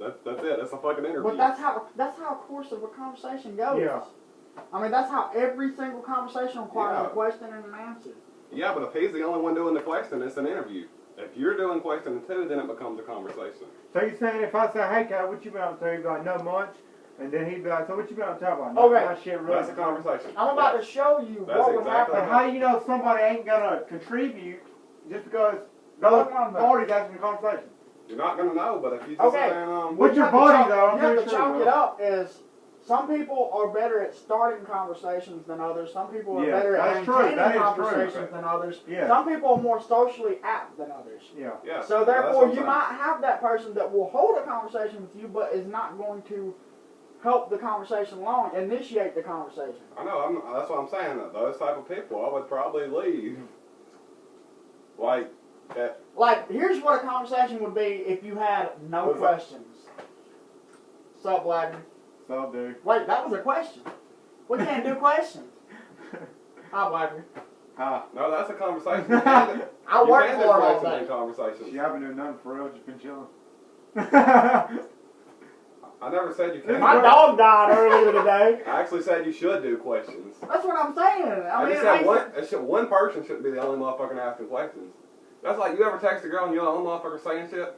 That's it. That's a fucking interview. But that's how a course of a conversation goes. Yeah. I mean, that's how every single conversation requires a question and an answer. Yeah, but if he's the only one doing the question, it's an interview. If you're doing question 2, then it becomes a conversation. So you're saying if I say, hey, Kyle, what you been up to? He'd be like, not much. And then he'd be like, so what you been up to? I'm like, Okay. That shit really. That's a conversation. I'm about to show you That's what would exactly happen. But how do you know somebody ain't gonna contribute just because those parties asking a conversation? You're not going to know, but if you just Okay. saying, With your body, though, I'm you have pretty to sure. chalk it up is some people are better at starting conversations than others. Some people are Yeah, better at that's true. maintaining That is true. conversations than others. Yeah. Some people are more socially apt than others. Yeah. yeah. So that's therefore, what I'm you saying. might have that person that will hold a conversation with you, but is not going to help the conversation along, initiate the conversation. I know. That's what I'm saying. Those type of people, I would probably leave. Like, that. Like, here's what a conversation would be if you had no What's that? questions. Sup, Blackman? So, dude. Wait, that was a question. We can't do questions. Hi, Blackman. No, that's a conversation. I work You can for it do all questions day. in conversations. Yeah, I've been doing nothing for real, just been chilling. I never said you can't. My dog died earlier today. I actually said you should do questions. That's what I'm saying. I mean, just said one person shouldn't be the only motherfucker asking questions. That's like, you ever text a girl and you're the only motherfucker saying shit?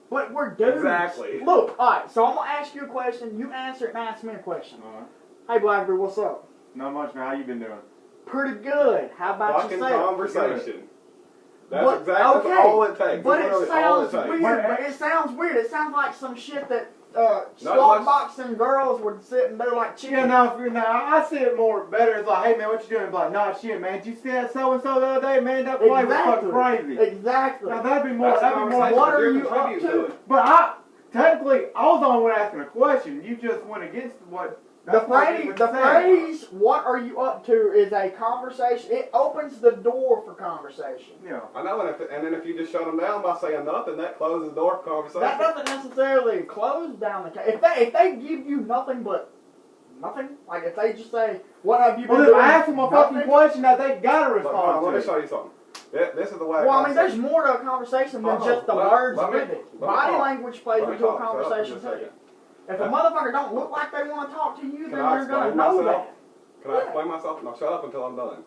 But we're dudes. Exactly. Look, alright, so I'm going to ask you a question, you answer it and ask me a question. Alright. Hey, Blackbeard, what's up? Not much, man. How you been doing? Pretty good. How about Fucking yourself? conversation. That's But, exactly okay, all it takes. But That's it literally all sounds takes. weird. But it sounds weird. It sounds like some shit that much. squat boxing girls would sit and do like chicken. Yeah, no, I see it more better. It's like, hey, man, what you doing? Like, nah, shit, man. Did you see that so-and-so the other day, man? That play was fucking crazy. Exactly. Now, that'd be more, That's What are You're you up contributing to? But technically, I was the only one asking a question. You just went against what... The phrase, what are you up to, is a conversation. It opens the door for conversation. Yeah. I know, and then if you just shut them down by saying nothing, that closes the door for conversation. That doesn't necessarily close down the case. If they give you nothing but nothing, like if they just say, what have you been Well, doing? if I ask them a fucking Nothing. question that they gotta Look, respond let to. me show you something. This is the way. Well, I mean, there's more to a conversation than just the words let me- with it. let me Body talk. language plays Let me into a talk. Shut up for conversation just a too. second. If a motherfucker don't look like they want to talk to you, then Can I you're gonna explain know myself? that. Can I explain myself? No, shut up until I'm done.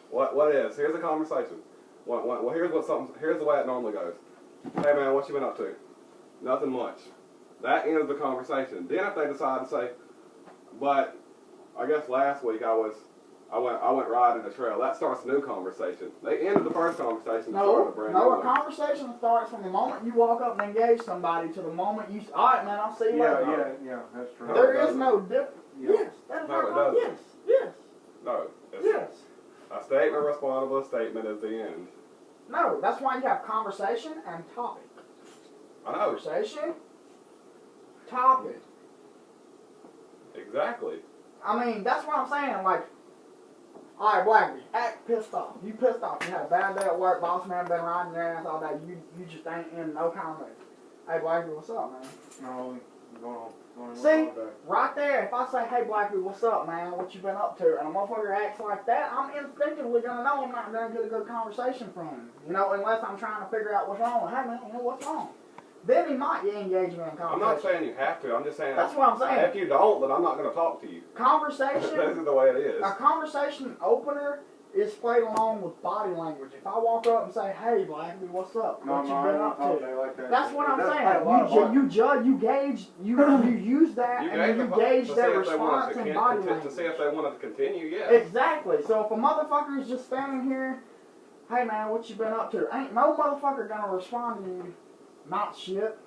What it is? Here's a conversation. Well, here's the way it normally goes. Hey man, what you been up to? Nothing much. That ends the conversation. Then if they decide to say, but I guess last week I went riding the trail. That starts a new conversation. They ended the first conversation. And started a brand new A one. conversation starts from the moment you walk up and engage somebody to the moment you. All right, man, I'll see you later. Yeah, that's true. No, There it is doesn't. no difference. Yeah. Yes, that is No, it not doesn't. yes. No. It's Yes. A statement responded with a statement is the end. No, that's why you have conversation and topic. I know. Conversation, topic. Exactly. I mean, that's what I'm saying. Like, all right, Blackie, act pissed off. You pissed off. You had a bad day at work. Boss man been riding your ass all day. You just ain't in no kind of mood. Hey, Blackie, what's up, man? No, going on. See, right there, if I say, hey, Blackie, what's up, man? What you been up to? And a motherfucker acts like that, I'm instinctively going to know I'm not going to get a good conversation from him. You know, unless I'm trying to figure out what's wrong. Hey, man, you know, what's wrong? Then he might engage me in conversation. I'm not saying you have to. I'm just saying. That's what I'm saying. If you don't, then I'm not going to talk to you. Conversation. This is the way it is. A conversation opener is played along with body language. If I walk up and say, hey, Blackie, what's up? What you been up to? Like that. That's what I'm That's a lot of saying. You judge, you gauge, you use that, and then you gauge to their see if they wanted response to and body to language. see if they wanted to continue, yeah. Exactly. So if a motherfucker is just standing here, hey man, what you been up to? Ain't no motherfucker gonna respond to you, not shit.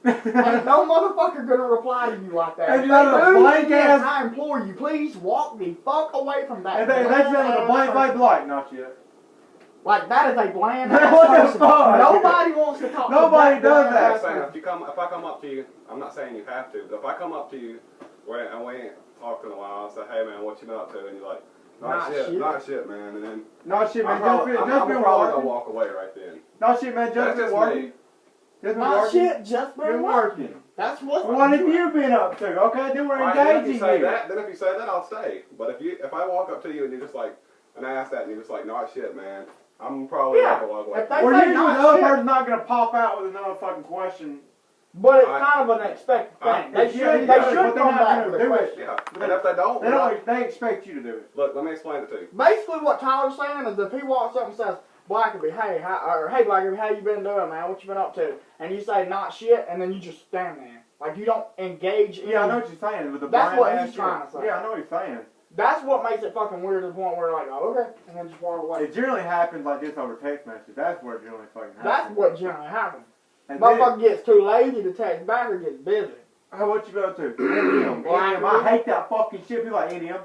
Ain't no motherfucker gonna reply to you like that. And If you got they a do, blank yes, ass- I implore you, please walk the fuck away from that. And they bland send with a ass blank person. face like, not yet. Like that is a bland What ass the person. fuck? Nobody wants to talk Nobody to that does bland that. I'm ass saying, person. if I come up to you, I'm not saying you have to, but if I come up to you and we ain't talked in a while, I'll say, hey man, what you been up to? And you're like, not shit, man. And then Not shit, man. I'm Just been probably gonna working. walk away right then. Not shit, man. Just That's been just working. me. Just been Not working. shit, just been working. That's what. What have you been up to? Okay, then we're Right, then if engaging you say you. that, I'll stay. But if I walk up to you and you're just like, and I ask that and you're just like, not shit, man, I'm probably not gonna walk away. If they Or say usually not the other shit, person's not gonna pop out with another fucking question But it's I- kind of an expected thing. They If you should ain't doing it, come but they're not back gonna with a do it. question. Yeah. And if they don't, They expect you to do it. look, let me explain it to you. Basically, what Tyler's saying is if he walks up and says, Blackerby, hey, hey Blackerby, how you been doing, man? What you been up to? And you say, not shit, and then you just stand there. Like, you don't engage in. Yeah, I know what you're saying. With the That's bland what ass he's trying shit. to say. Yeah, I know what you're saying. That's what makes it fucking weird to the point where like, oh, okay, and then just walk away. It generally happens like this over text message. That's where it generally fucking happens. That's what generally happens. And then, Motherfucker gets too lazy to text back or gets busy. hey, what you go to? NDM. I hate that fucking shit. People like NDM.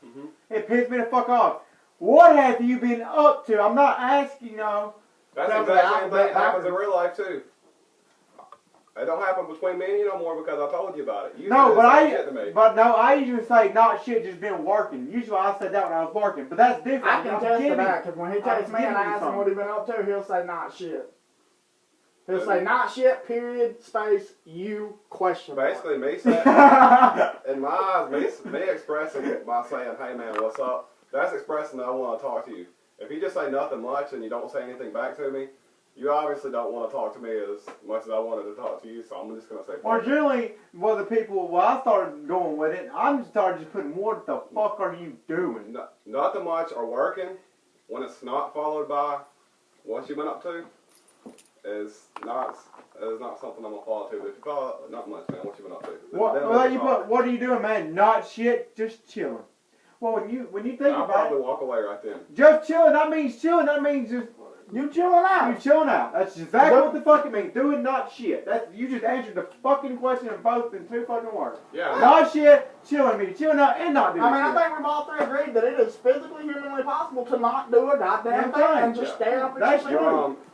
Mm-hmm. It pissed me the fuck off. What have you been up to? I'm not asking, you know. That's Sounds exactly like the same alphabet thing that happens in backwards. real life too. It don't happen between me and you no more because I told you about it. You No, said but the same shit to me. I usually say not shit, just been working. Usually I said that when I was working, but that's different. I can I'm test giving- that because when he texts me and I ask him what he been up to, he'll say not shit. He'll say not shit, period, space, you, question mark. Basically, me saying, in my eyes, me expressing it by saying, hey man, what's up? That's expressing that I want to talk to you. If you just say nothing much and you don't say anything back to me, you obviously don't want to talk to me as much as I wanted to talk to you, so I'm just going to say Or fuck you. generally, well, the people, well, I started going with it. I'm started just putting, what the fuck are you doing? Nothing much or working when it's not followed by what you been up to is not something I'm going to follow to. But if you follow not much, man, what you been up to? What, Then well, we you can talk. put, what are you doing, man? Not shit, just chilling. Well, when you think I'll about probably it, walk away right then. just chilling, that means chilling. That means just You chilling out. you chilling out. That's exactly what the fuck it means. Doing not shit. That's you just answered the fucking question in both in 2 fucking words. Yeah. Not shit, chilling means chilling out and not doing I mean, shit. I think we've all three agreed that it is physically, humanly possible to not do a goddamn Yeah, thing right. and just Yeah. stare up at That's your true. screen.